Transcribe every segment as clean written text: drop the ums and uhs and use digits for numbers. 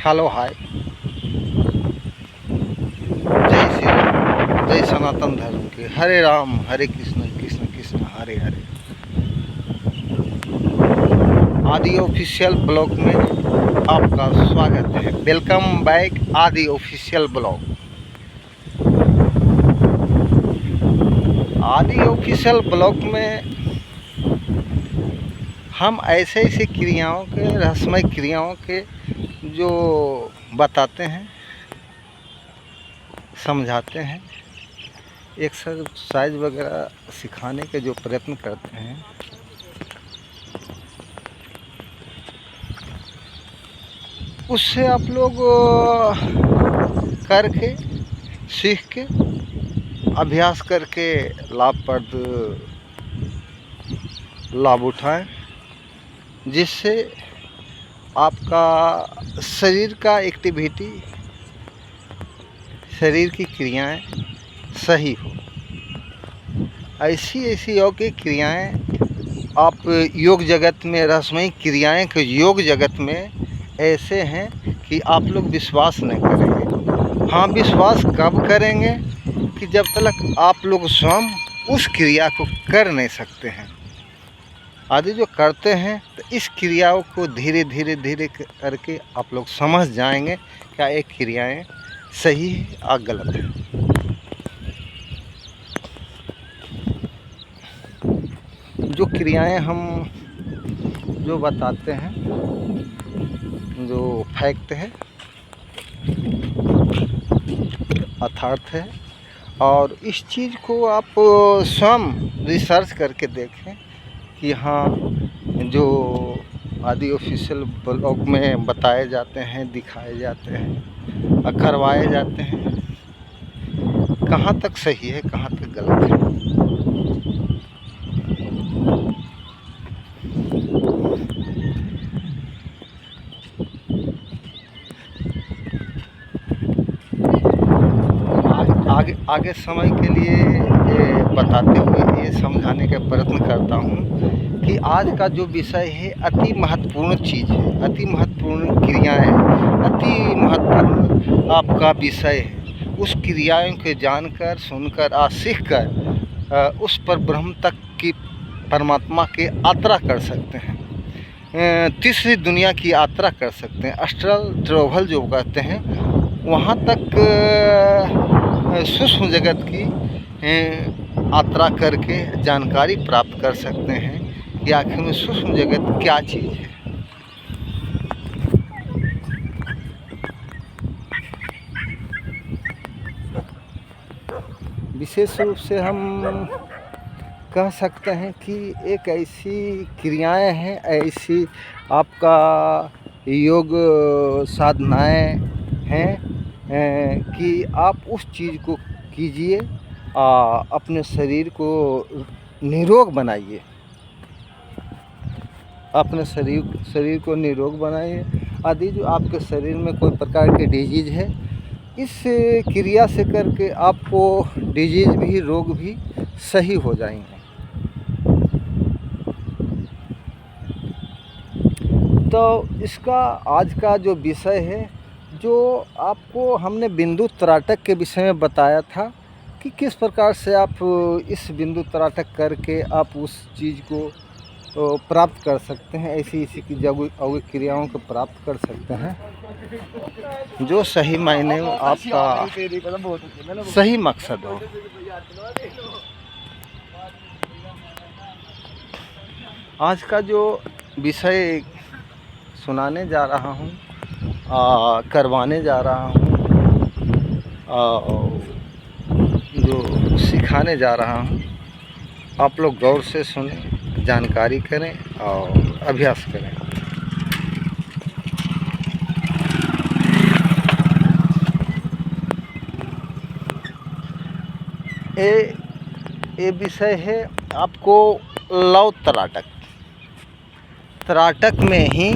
Hello hi, जय श्री राम, जय सनातन धर्म के। हरे राम हरे कृष्ण कृष्ण कृष्ण हरे हरे। आदि ऑफिशियल ब्लॉग में आपका स्वागत है। वेलकम बैक आदि ऑफिशियल ब्लॉग। आदि ऑफिशियल ब्लॉग में हम ऐसे ऐसे क्रियाओं के, रहस्यमय क्रियाओं के जो बताते हैं, समझाते हैं, एक्सरसाइज वगैरह सिखाने के जो प्रयत्न करते हैं, उससे आप लोग करके, सीख के, अभ्यास करके लाभप्रद लाभ उठाएं, जिससे आपका शरीर का एक्टिविटी, शरीर की क्रियाएं सही हो। ऐसी ऐसी योग की क्रियाएं आप योग जगत में, रहस्यमय क्रियाएं के योग जगत में ऐसे हैं कि आप लोग विश्वास नहीं करेंगे। हाँ, विश्वास कब करेंगे कि जब तक आप लोग स्वयं उस क्रिया को कर नहीं सकते हैं। आदि जो करते हैं तो इस क्रियाओं को धीरे धीरे धीरे करके आप लोग समझ जाएंगे क्या ये क्रियाएं सही है या गलत है। जो क्रियाएं हम जो बताते हैं, जो फैक्ट है, अर्थात है, और इस चीज़ को आप स्वयं रिसर्च करके देखें कि हाँ, जो आदि ऑफिशियल ब्लॉग में बताए जाते हैं, दिखाए जाते हैं, करवाए जाते हैं, कहाँ तक सही है, कहाँ तक गलत है। आगे समय के लिए ये बताते हुए ये समझाने का प्रयत्न करता हूँ कि आज का जो विषय है अति महत्वपूर्ण चीज़ है, अति महत्वपूर्ण क्रियाएं हैं, अति महत्वपूर्ण आपका विषय है। उस क्रियाओं को जानकर, सुनकर और सीख कर उस पर ब्रह्म तक की, परमात्मा की यात्रा कर सकते हैं। तीसरी दुनिया की यात्रा कर सकते हैं। अस्ट्रल ट्रैवल जो कहते हैं, वहाँ तक सूक्ष्म जगत की यात्रा करके जानकारी प्राप्त कर सकते हैं कि आखिर में सूक्ष्म जगत क्या चीज़ है। विशेष रूप से हम कह सकते हैं कि एक ऐसी क्रियाएं हैं, ऐसी आपका योग साधनाएं हैं कि आप उस चीज़ को कीजिए, अपने शरीर को निरोग बनाइए, अपने शरीर को निरोग बनाइए। आदि जो आपके शरीर में कोई प्रकार की डिजीज़ है, इस क्रिया से करके आपको डिजीज़ भी, रोग भी सही हो जाएंगे। तो इसका आज का जो विषय है, जो आपको हमने बिंदु त्राटक के विषय में बताया था कि किस प्रकार से आप इस बिंदु त्राटक करके आप उस चीज़ को प्राप्त कर सकते हैं, ऐसी इसी की जैविक क्रियाओं को प्राप्त कर सकते हैं जो सही मायने में आपका सही मकसद हो। आज का जो विषय सुनाने जा रहा हूँ, करवाने जा रहा हूँ, जो सिखाने जा रहा हूँ, आप लोग गौर से सुनें, जानकारी करें और अभ्यास करें। ये विषय है आपको लव त्राटक। त्राटक में ही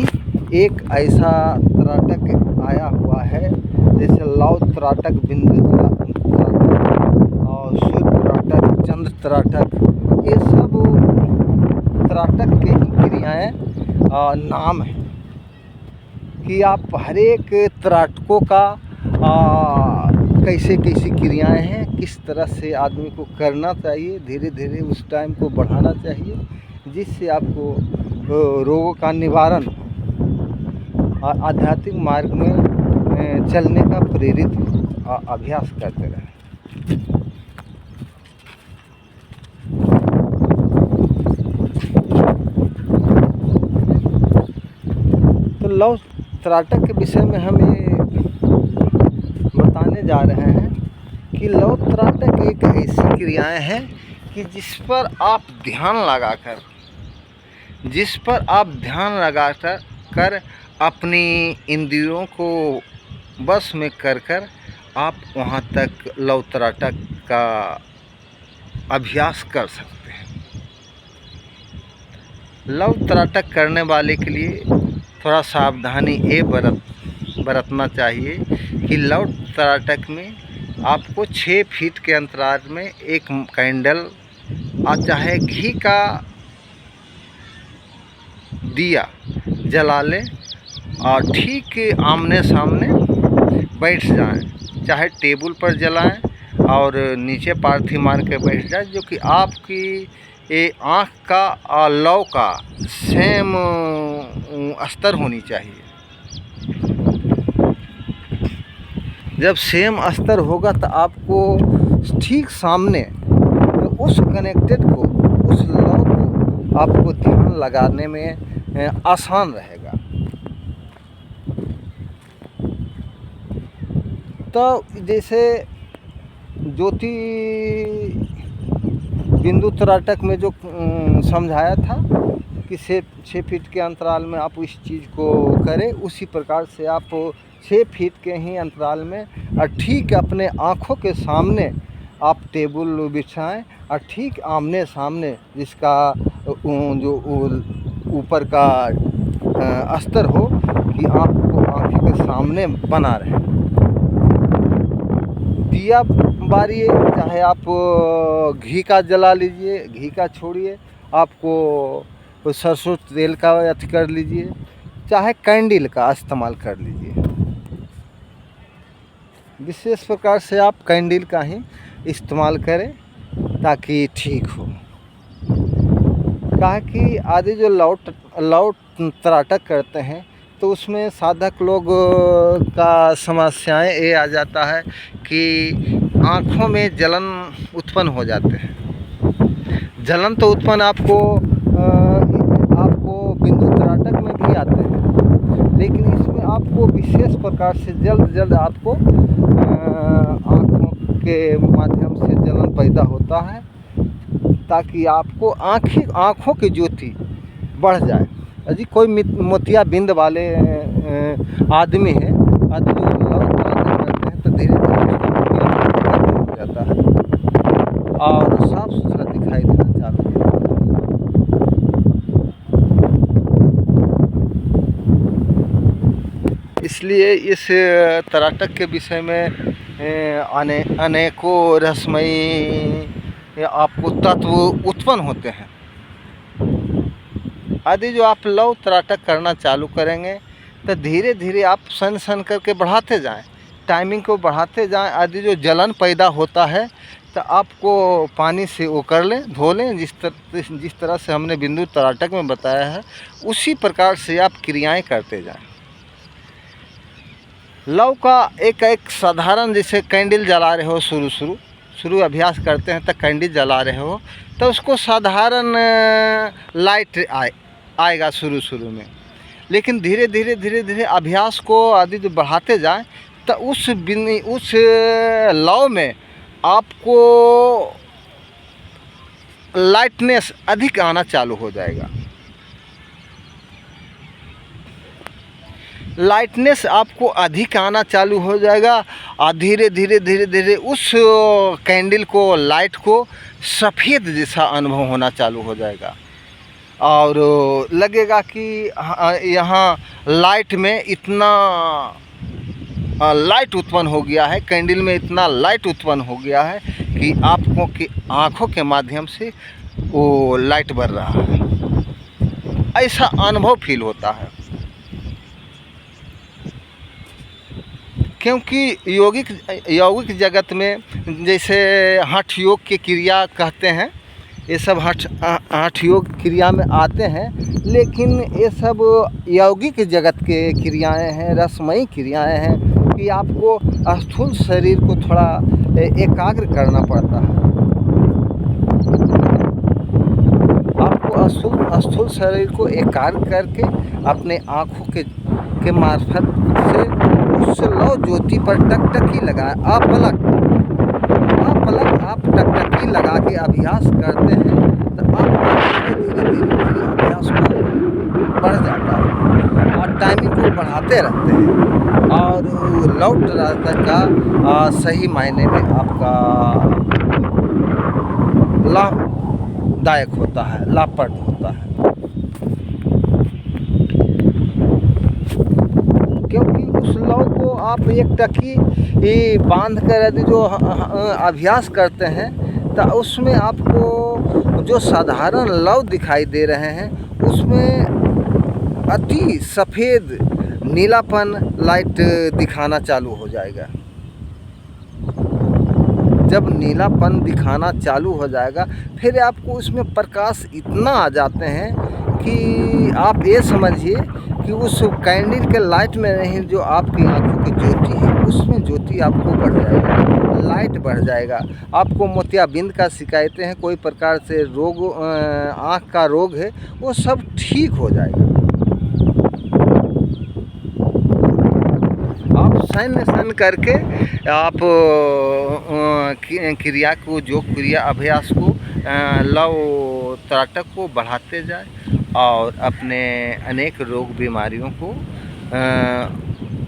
एक ऐसा त्राटक आया हुआ है, जैसे लव त्राटक, बिंदु त्राटक और सूर्य त्राटक, चंद्र त्राटक, ये सब त्राटक के ही क्रियाएं नाम हैं। कि आप हर एक तराटकों का कैसे कैसी क्रियाएं हैं, किस तरह से आदमी को करना चाहिए, धीरे धीरे उस टाइम को बढ़ाना चाहिए, जिससे आपको रोगों का निवारण और आध्यात्मिक मार्ग में चलने का प्रेरित हो। अभ्यास करते रहें। तो लव त्राटक के विषय में हम ये बताने जा रहे हैं कि लव त्राटक एक ऐसी क्रियाएं हैं कि जिस पर आप ध्यान लगाकर अपनी इंद्रियों को बस में कर आप वहाँ तक लव त्राटक का अभ्यास कर सकते हैं। लव त्राटक करने वाले के लिए थोड़ा सावधानी बरतना चाहिए कि लव त्राटक में आपको 6 फीट के अंतराल में एक कैंडल चाहे घी का दिया जला लें और ठीक आमने सामने बैठ जाएं, चाहे टेबल पर जलाएं और नीचे पार्थी मार के बैठ जाए, जो कि आपकी आँख का और लव का सेम स्तर होनी चाहिए। जब सेम स्तर होगा तो आपको ठीक सामने उस कनेक्टेड को, उस लव को आपको ध्यान लगाने में आसान रहेगा। तो जैसे ज्योति बिंदु त्राटक में जो समझाया था कि 6 फीट के अंतराल में आप इस चीज़ को करें, उसी प्रकार से आप 6 फीट के ही अंतराल में और ठीक अपने आँखों के सामने आप टेबल बिछाएं और ठीक आमने सामने जिसका जो ऊपर का स्तर हो कि आपको आँखों के सामने बना रहे। दिया बारिए, चाहे आप घी का जला लीजिए, घी का छोड़िए, आपको सरसों तेल का अथी कर लीजिए, चाहे कैंडल का इस्तेमाल कर लीजिए। विशेष प्रकार से आप कैंडल का ही इस्तेमाल करें ताकि ठीक हो। कहा कि आदि जो लव त्राटक करते हैं तो उसमें साधक लोग का समस्याएं ये आ जाता है कि आँखों में जलन उत्पन्न हो जाते हैं। जलन तो उत्पन्न आपको बिंदु त्राटक में भी आते हैं, लेकिन इसमें आपको विशेष प्रकार से जल्द आपको आँखों के माध्यम से जलन पैदा होता है ताकि आपको आँखों की ज्योति बढ़ जाए। यदि कोई मोतिया बिंद वाले आदमी है, आदमी जो लव त्राटक करते हैं तो धीरे धीरे हो जाता है और साफ सुथरा दिखाई देना चालू हो जाता है। इसलिए इस त्राटक के विषय में अनेकों रहस्यमयी आपको तत्व उत्पन्न होते हैं। यदि जो आप लव त्राटक करना चालू करेंगे तो धीरे धीरे आप सन करके बढ़ाते जाएं, टाइमिंग को बढ़ाते जाएं। यदि जो जलन पैदा होता है तो आपको पानी से वो कर लें, धो लें, जिस तरह से हमने बिंदु त्राटक में बताया है, उसी प्रकार से आप क्रियाएं करते जाएं। लव का एक साधारण, जैसे कैंडल जला रहे हो, शुरू अभ्यास करते हैं तो कैंडल जला रहे हो तो उसको साधारण लाइट आएगा शुरू में, लेकिन धीरे धीरे अभ्यास को आदि जो बढ़ाते जाएं तो उस लव में आपको लाइटनेस अधिक आना चालू हो जाएगा। लाइटनेस आपको अधिक आना चालू हो जाएगा और धीरे धीरे उस कैंडल को, लाइट को सफ़ेद जैसा अनुभव होना चालू हो जाएगा और लगेगा कि यहाँ लाइट में इतना लाइट उत्पन्न हो गया है, कैंडल में इतना लाइट उत्पन्न हो गया है कि आपको की आँखों के माध्यम से वो लाइट बढ़ रहा है, ऐसा अनुभव फील होता है। क्योंकि यौगिक जगत में जैसे हठ योग की क्रिया कहते हैं, ये सब हठ योग क्रिया में आते हैं, लेकिन ये सब यौगिक जगत के क्रियाएं हैं, रसमयी क्रियाएं हैं कि आपको स्थूल शरीर को थोड़ा एकाग्र करना पड़ता है। आपको स्थूल शरीर को एकाग्र करके अपने आँखों के मार्फत से उस लौ ज्योति पर टकटकी लगाए, अपलक आप टकटकी लगा के अभ्यास करते हैं तो आप धीरे अभ्यास को बढ़ जाता है और टाइमिंग को बढ़ाते रहते हैं और लौ ट्राटक का सही मायने में आपका लाभदायक होता है, लाभप्रद होता है। क्योंकि उस लौ को आप एक टकी बांध कर यदि जो अभ्यास करते हैं तो उसमें आपको जो साधारण लौ दिखाई दे रहे हैं उसमें अति सफ़ेद नीलापन लाइट दिखाना चालू हो जाएगा। जब नीलापन दिखाना चालू हो जाएगा फिर आपको उसमें प्रकाश इतना आ जाते हैं कि आप ये समझिए कि उस कैंडल के लाइट में नहीं, जो आपकी आँखों की ज्योति है उसमें ज्योति आपको बढ़ जाएगा, लाइट बढ़ जाएगा। आपको मोतियाबिंद का शिकायतें हैं, कोई प्रकार से रोग आँख का रोग है, वो सब ठीक हो जाएगा। आप सन करके आप क्रिया को, जो क्रिया अभ्यास को, लौ त्राटक को बढ़ाते जाए और अपने अनेक रोग बीमारियों को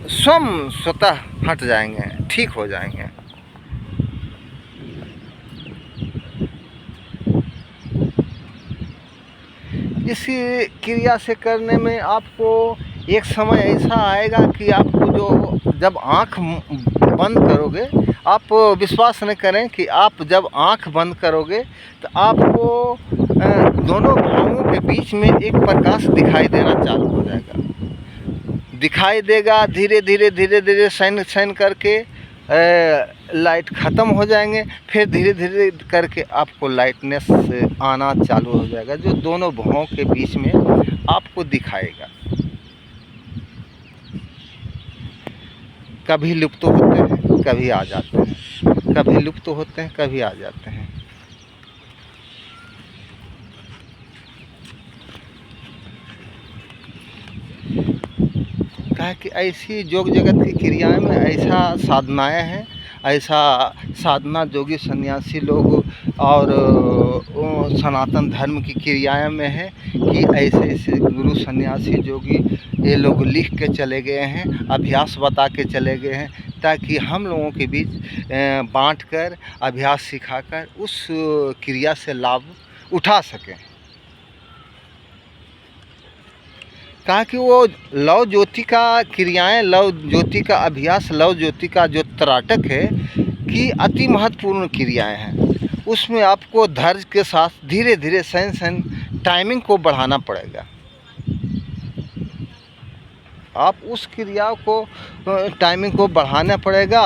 स्वतः हट जाएंगे, ठीक हो जाएंगे। इसी क्रिया से करने में आपको एक समय ऐसा आएगा कि आपको जो जब आँख बंद करोगे, आप विश्वास न करें कि आप जब आँख बंद करोगे तो आपको दोनों भावों के बीच में एक प्रकाश दिखाई देना चालू हो जाएगा, दिखाई देगा। धीरे धीरे सैन करके लाइट ख़त्म हो जाएंगे, फिर धीरे धीरे करके आपको लाइटनेस आना चालू हो जाएगा, जो दोनों भावों के बीच में आपको दिखाएगा। कभी लुप्त होते हैं, कभी आ जाते हैं, कभी लुप्त होते हैं, कभी आ जाते हैं। कहा कि ऐसी योग जगत की क्रियाएं में ऐसा साधनाएं हैं, ऐसा साधना जोगी सन्यासी लोग और सनातन धर्म की क्रियाएं में है कि ऐसे गुरु सन्यासी जोगी ये लोग लिख के चले गए हैं, अभ्यास बता के चले गए हैं, ताकि हम लोगों के बीच बांट कर अभ्यास सिखाकर उस क्रिया से लाभ उठा सकें। कहा कि वो लौ ज्योति का क्रियाएं, लौ ज्योति का अभ्यास, लौ ज्योति का जो त्राटक है कि अति महत्वपूर्ण क्रियाएं हैं। उसमें आपको धैर्य के साथ धीरे धीरे सैन टाइमिंग को बढ़ाना पड़ेगा। आप उस क्रिया को टाइमिंग को बढ़ाना पड़ेगा,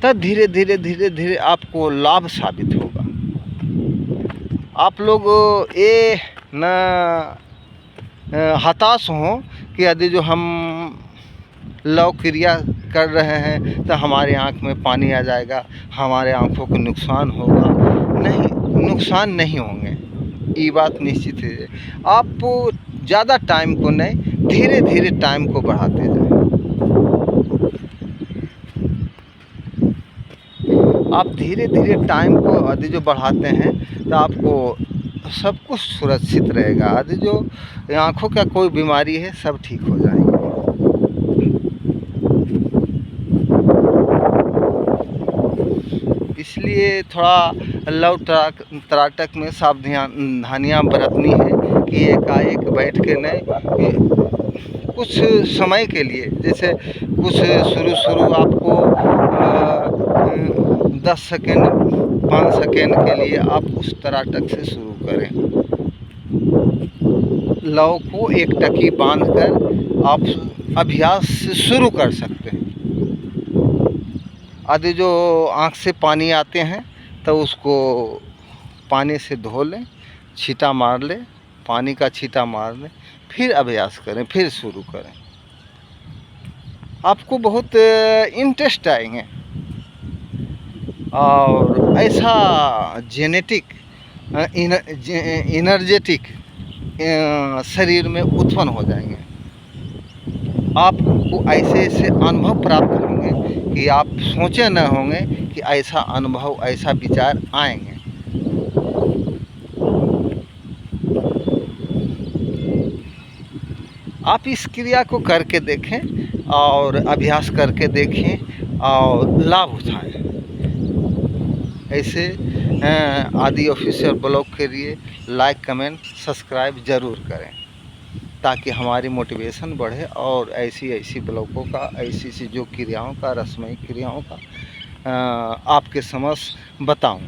तब धीरे धीरे आपको लाभ साबित होगा। आप लोग ये न हताश हों कि यदि जो हम लौ क्रिया कर रहे हैं तो हमारे आँख में पानी आ जाएगा, हमारे आँखों को नुकसान होगा। नहीं, नुकसान नहीं होंगे, ये बात निश्चित है। आप ज़्यादा टाइम को नहीं, धीरे धीरे टाइम को बढ़ाते जाएं। आप धीरे धीरे टाइम को यदि जो बढ़ाते हैं तो आपको सब कुछ सुरक्षित रहेगा। यदि जो आँखों का कोई बीमारी है सब ठीक हो जाएंगे। इसलिए थोड़ा लौ त्राटक में सावधानियाँ बरतनी है कि एकाएक बैठ के नहीं, कुछ समय के लिए, जैसे कुछ शुरू आपको 10 सेकेंड 5 सेकेंड के लिए आप उस त्राटक से शुरू करें। लौ को एक टकी बांधकर आप अभ्यास शुरू कर सकते हैं। आदि जो आँख से पानी आते हैं तो उसको पानी से धो लें, छींटा मार लें, पानी का छींटा मार लें, फिर अभ्यास करें, फिर शुरू करें। आपको बहुत इंटरेस्ट आएंगे और ऐसा जेनेटिक एनर्जेटिक शरीर में उत्पन्न हो जाएंगे। आपको ऐसे ऐसे अनुभव प्राप्त होंगे कि आप सोचे न होंगे कि ऐसा अनुभव, ऐसा विचार आएंगे। आप इस क्रिया को करके देखें और अभ्यास करके देखें और लाभ उठाएं। ऐसे आदि ऑफिशियल ब्लॉग के लिए लाइक, कमेंट, सब्सक्राइब ज़रूर करें ताकि हमारी मोटिवेशन बढ़े और ऐसी ऐसी ब्लॉगों का, ऐसी ऐसी जो क्रियाओं का, रस्मई क्रियाओं का आपके समक्ष बताऊं।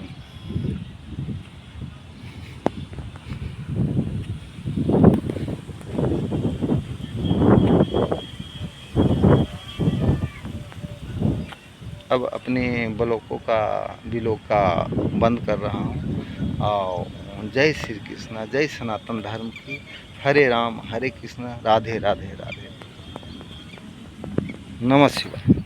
अब अपने ब्लॉगों का विलोक का बंद कर रहा हूँ और जय श्री कृष्णा, जय सनातन धर्म की। हरे राम हरे कृष्णा, राधे राधे राधे। नमः शिवाय।